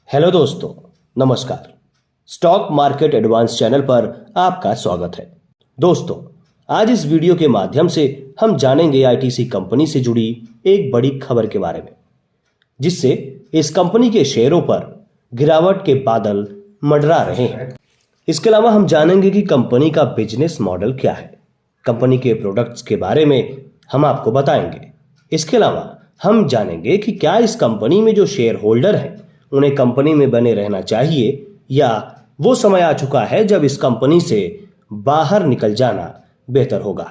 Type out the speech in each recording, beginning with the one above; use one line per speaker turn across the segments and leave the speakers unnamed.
Hello दोस्तों, नमस्कार। Stock market advance channel पर आपका स्वागत है। दोस्तों, आज इस वीडियो के माध्यम से हम जानेंगे आईटीसी कंपनी से जुड़ी एक बड़ी खबर के बारे में, जिससे इस कंपनी के शेयरों पर गिरावट के बादल मंडरा रहे हैं। इसके अलावा हम जानेंगे कि कंपनी का बिजनेस मॉडल क्या है, कंपनी के प्रोडक्ट्स के बारे में हम आपको बताएंगे। इसके अलावा हम जानेंगे कि क्या इस कंपनी में जो शेयर होल्डर हैं उन्हें कंपनी में बने रहना चाहिए या वो समय आ चुका है जब इस कंपनी से बाहर निकल जाना बेहतर होगा।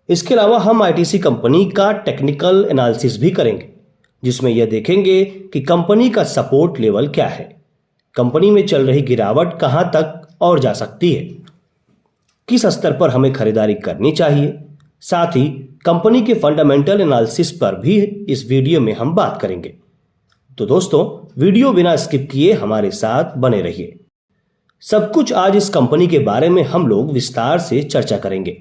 इसके अलावा हम आईटीसी कंपनी का टेक्निकल एनालिसिस भी करेंगे, जिसमें यह देखेंगे कि कंपनी का सपोर्ट लेवल क्या है, कंपनी में चल रही गिरावट कहां तक और जा सकती है, किस स्तर पर हमें खरीदारी करनी चाहिए। साथ ही कंपनी के फंडामेंटल एनालिसिस पर भी इस वीडियो में हम बात करेंगे। तो दोस्तों, वीडियो बिना स्किप किए हमारे साथ बने रहिए। सब कुछ आज इस कंपनी के बारे में हम लोग विस्तार से चर्चा करेंगे।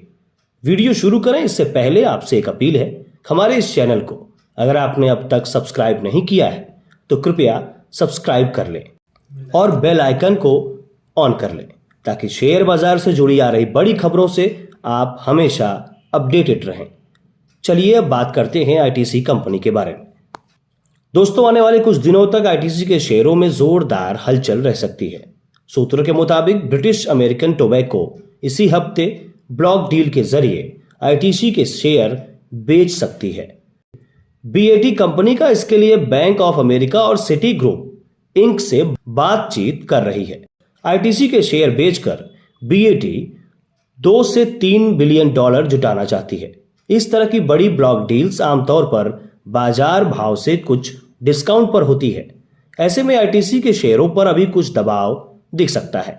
वीडियो शुरू करें इससे पहले आपसे एक अपील है, हमारे इस चैनल को अगर आपने अब तक सब्सक्राइब नहीं किया है तो कृपया सब्सक्राइब कर लें और बेल आइकन को ऑन कर लें, ताकि शेयर बाजार से जुड़ी आ रही बड़ी खबरों से आप हमेशा अपडेटेड रहें। चलिए अब बात करते हैं आईटीसी कंपनी के बारे में। दोस्तों, आने वाले कुछ दिनों तक आईटीसी के शेयरों में जोरदार हलचल रह सकती है। सूत्रों के मुताबिक ब्रिटिश अमेरिकन टोबैको इसी हफ्ते ब्लॉक डील के जरिए आईटीसी के शेयर बेच सकती है। बीएटी कंपनी का इसके लिए बैंक ऑफ अमेरिका और सिटी ग्रुप इंक से बातचीत कर रही है। आईटीसी के शेयर बेचकर बीएटी 2 से 3 बिलियन डॉलर जुटाना चाहती है। इस तरह की बड़ी ब्लॉक डील्स आमतौर पर बाजार भाव से कुछ डिस्काउंट पर होती है। ऐसे में आईटीसी के शेयरों पर अभी कुछ दबाव दिख सकता है।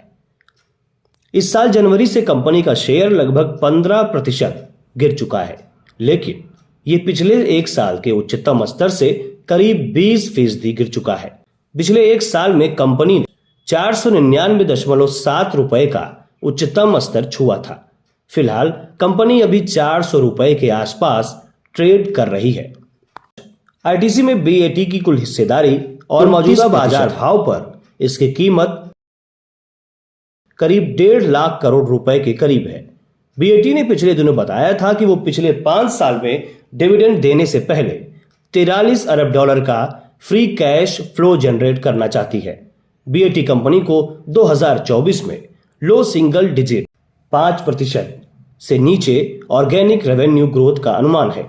इस साल जनवरी से कंपनी का शेयर लगभग 15% गिर चुका है, लेकिन यह पिछले एक साल के उच्चतम स्तर से करीब 20% गिर चुका है। पिछले एक साल में कंपनी ने 499.7 रुपए का उच्चतम स्तर छुआ था। फिलहाल कंपनी अभी 400 रुपए के आसपास ट्रेड कर रही है। आईटीसी में बीएटी की कुल हिस्सेदारी और मौजूदा बाजार भाव पर इसकी कीमत करीब 1.5 लाख करोड़ रुपए के करीब है। बीएटी ने पिछले दिनों बताया था कि वो पिछले 5 साल में डिविडेंड देने से पहले 43 अरब डॉलर का फ्री कैश फ्लो जनरेट करना चाहती है। बीएटी कंपनी को 2024 में लो सिंगल डिजिट 5% से नीचे ऑर्गेनिक रेवेन्यू ग्रोथ का अनुमान है।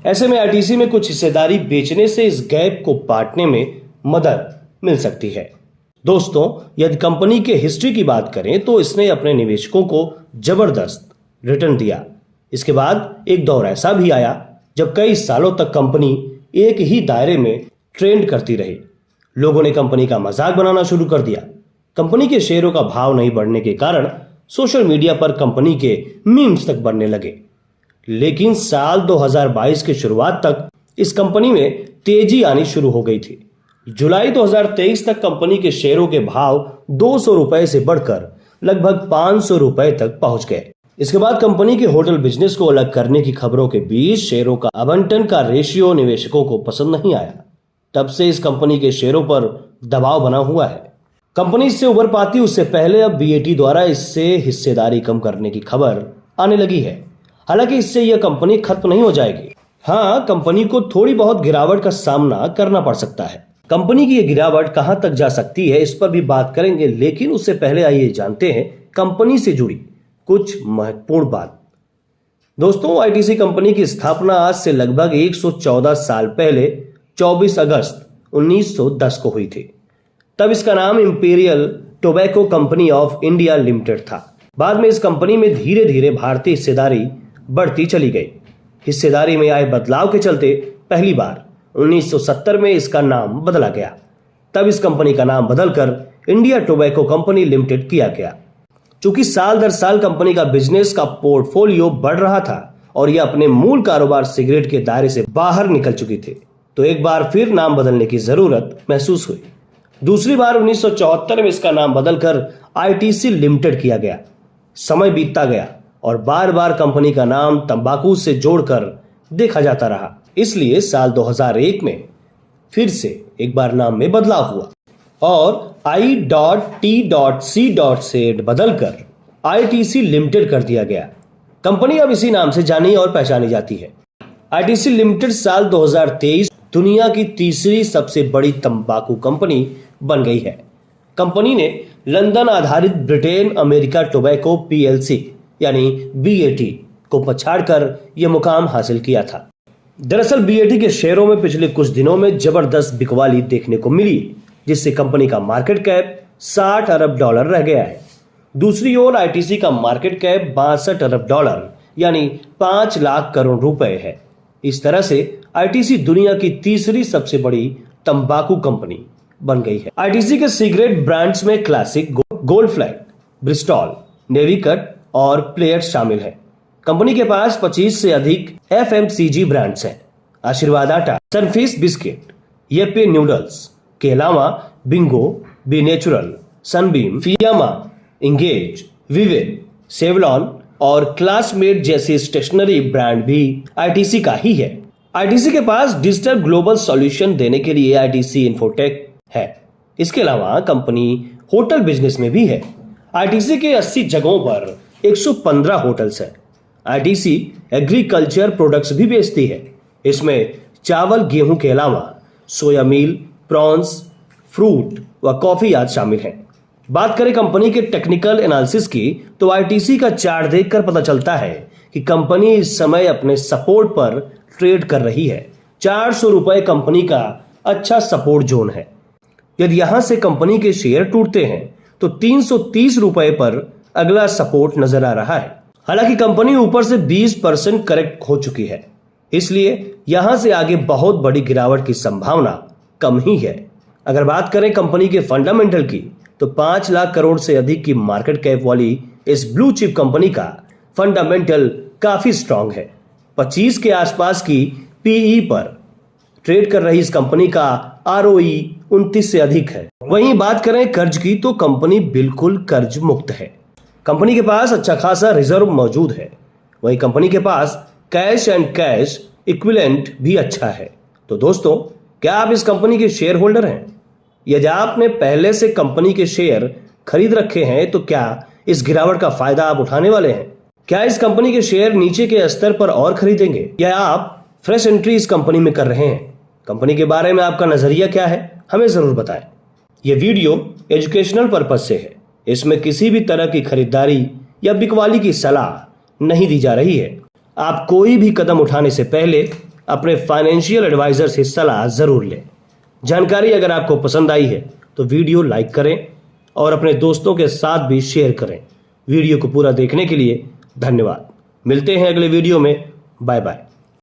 ऐसे में आईटीसी में कुछ हिस्सेदारी बेचने से इस गैप को पाटने में मदद मिल सकती है। दोस्तों, यदि कंपनी के हिस्ट्री की बात करें तो इसने अपने निवेशकों को जबरदस्त रिटर्न दिया। इसके बाद एक दौर ऐसा भी आया जब कई सालों तक कंपनी एक ही दायरे में ट्रेंड करती रही। लोगों ने कंपनी का मजाक बनाना शुरू कर दिया। कंपनी के शेयरों का भाव नहीं बढ़ने के कारण सोशल मीडिया पर कंपनी के मीम्स तक बनने लगे। लेकिन साल 2022 की शुरुआत तक इस कंपनी में तेजी आनी शुरू हो गई थी। जुलाई 2023 तक कंपनी के शेयरों के भाव 200 रुपए से बढ़कर लगभग 500 रुपए तक पहुंच गए। इसके बाद कंपनी के होटल बिजनेस को अलग करने की खबरों के बीच शेयरों का आवंटन का रेशियो निवेशकों को पसंद नहीं आया। तब से इस कंपनी के शेयरों पर दबाव बना हुआ है। कंपनी इससे उभर पाती उससे पहले अब बीएटी द्वारा इससे हिस्सेदारी कम करने की खबर आने लगी है। हालांकि इससे यह कंपनी खत्म नहीं हो जाएगी। हाँ, कंपनी को थोड़ी बहुत गिरावट का सामना करना पड़ सकता है। कंपनी की यह गिरावट कहां तक जा सकती है, इस पर भी बात करेंगे, लेकिन उससे पहले आइए जानते हैं कंपनी से जुड़ी कुछ महत्वपूर्ण बात। दोस्तों, आईटीसी कंपनी की स्थापना आज से लगभग 114 साल पहले 24 अगस्त 1910 को हुई थी। तब इसका नाम imperial tobacco company of India limited था। बाद में इस कंपनी में धीरे धीरे भारतीय हिस्सेदारी बढ़ती चली गई। हिस्सेदारी में आए बदलाव के चलते पहली बार 1970 में इसका नाम बदला गया। तब इस कंपनी का नाम बदलकर इंडिया टोबैको कंपनी लिमिटेड किया गया। चूंकि साल दर साल कंपनी का बिजनेस का पोर्टफोलियो बढ़ रहा था और यह अपने मूल कारोबार सिगरेट के दायरे से बाहर निकल चुकी थी, तो एक बार फिर नाम बदलने की जरूरत महसूस हुई। दूसरी बार 1974 में इसका नाम बदलकर आईटीसी लिमिटेड किया गया। समय बीतता गया और बार बार कंपनी का नाम तंबाकू से जोड़कर देखा जाता रहा। इसलिए साल 2001 में फिर से एक बार नाम में बदलाव हुआ। और I.T.C. से बदलकर ITC लिमिटेड कर दिया गया। कंपनी अब इसी नाम से जानी और पहचानी जाती है। ITC लिमिटेड साल 2023 दुनिया की तीसरी सबसे बड़ी तंबाकू कंपनी बन गई है। कंपनी ने लंदन आधारित ब्रिटेन अमेरिका टोबैको PLC यानी BAT को पछाड़कर यह मुकाम हासिल किया था। दरअसल BAT के शेयरों में पिछले कुछ दिनों में जबरदस्त बिकवाली देखने को मिली, जिससे कंपनी का मार्केट कैप $60 अरब रह गया है। दूसरी ओर ITC का मार्केट कैप $62 अरब यानी 5 लाख करोड़ रुपए है। इस तरह से ITC दुनिया की तीसरी सबसे बड़ी तंबाकू कंपनी बन गई है। ITC के सिगरेट ब्रांड्स में classic, gold flag, Bristol, navy cut और प्लेयर्स शामिल हैं। कंपनी के पास 25 से अधिक FMCG ब्रांड्स हैं। आशीर्वाद आटा, सनफीस्ट बिस्किट, येपे नूडल्स के अलावा Bingo, Be Natural, Sunbeam, Fiama, Engage, Vivel, Savlon और क्लासमेट जैसे स्टेशनरी ब्रांड भी ITC का ही है। ITC के पास डिजिटल ग्लोबल सॉल्यूशन देने के लिए ITC इन्फोटेक है। इसके अलावा कंपनी होटल बिजनेस में भी है। ITC के 80 जगहों पर 115 होटल्स हैं। ITC एग्रीकल्चर प्रोडक्ट्स भी बेचती है। इसमें चावल, गेहूं के अलावा सोया मील, प्रॉन्स, फ्रूट व कॉफी आदि शामिल हैं। बात करें कंपनी के टेक्निकल एनालिसिस की, तो ITC का चार्ट देखकर पता चलता है कि कंपनी इस समय अपने सपोर्ट पर ट्रेड कर रही है। ₹400 कंपनी का अच्छा सपोर्ट जोन है। यदि यहां से कंपनी के शेयर टूटते हैं तो ₹330 पर अगला सपोर्ट नजर आ रहा है। हालांकि कंपनी ऊपर से 20% करेक्ट हो चुकी है, इसलिए यहां से आगे बहुत बड़ी गिरावट की संभावना कम ही है। अगर बात करें कंपनी के फंडामेंटल की, तो 5 लाख करोड़ से अधिक की मार्केट कैप वाली इस ब्लू चिप कंपनी का फंडामेंटल काफी स्ट्रांग है। 25 के आसपास की PE पर ट्रेड कर रही इस कंपनी का ROE 29 से अधिक है। वहीं बात करें कर्ज की, तो कंपनी बिल्कुल कर्ज मुक्त है। कंपनी के पास अच्छा खासा रिजर्व मौजूद है। वहीं कंपनी के पास कैश एंड कैश इक्विवेलेंट भी अच्छा है। तो दोस्तों, क्या आप इस कंपनी के शेयर होल्डर हैं? यदि आपने पहले से कंपनी के शेयर खरीद रखे हैं, तो क्या इस गिरावट का फायदा आप उठाने वाले हैं? क्या इस कंपनी के शेयर नीचे के स्तर पर और खरीदेंगे, या आप फ्रेश एंट्री इस कंपनी में कर रहे हैं? कंपनी के बारे में आपका नजरिया क्या है, हमें जरूर बताएं। यह वीडियो एजुकेशनल पर्पज से है। इसमें किसी भी तरह की खरीदारी या बिकवाली की सलाह नहीं दी जा रही है। आप कोई भी कदम उठाने से पहले अपने फाइनेंशियल एडवाइजर से सलाह जरूर लें। जानकारी अगर आपको पसंद आई है तो वीडियो लाइक करें और अपने दोस्तों के साथ भी शेयर करें। वीडियो को पूरा देखने के लिए धन्यवाद। मिलते हैं अगले वीडियो में। Bye bye.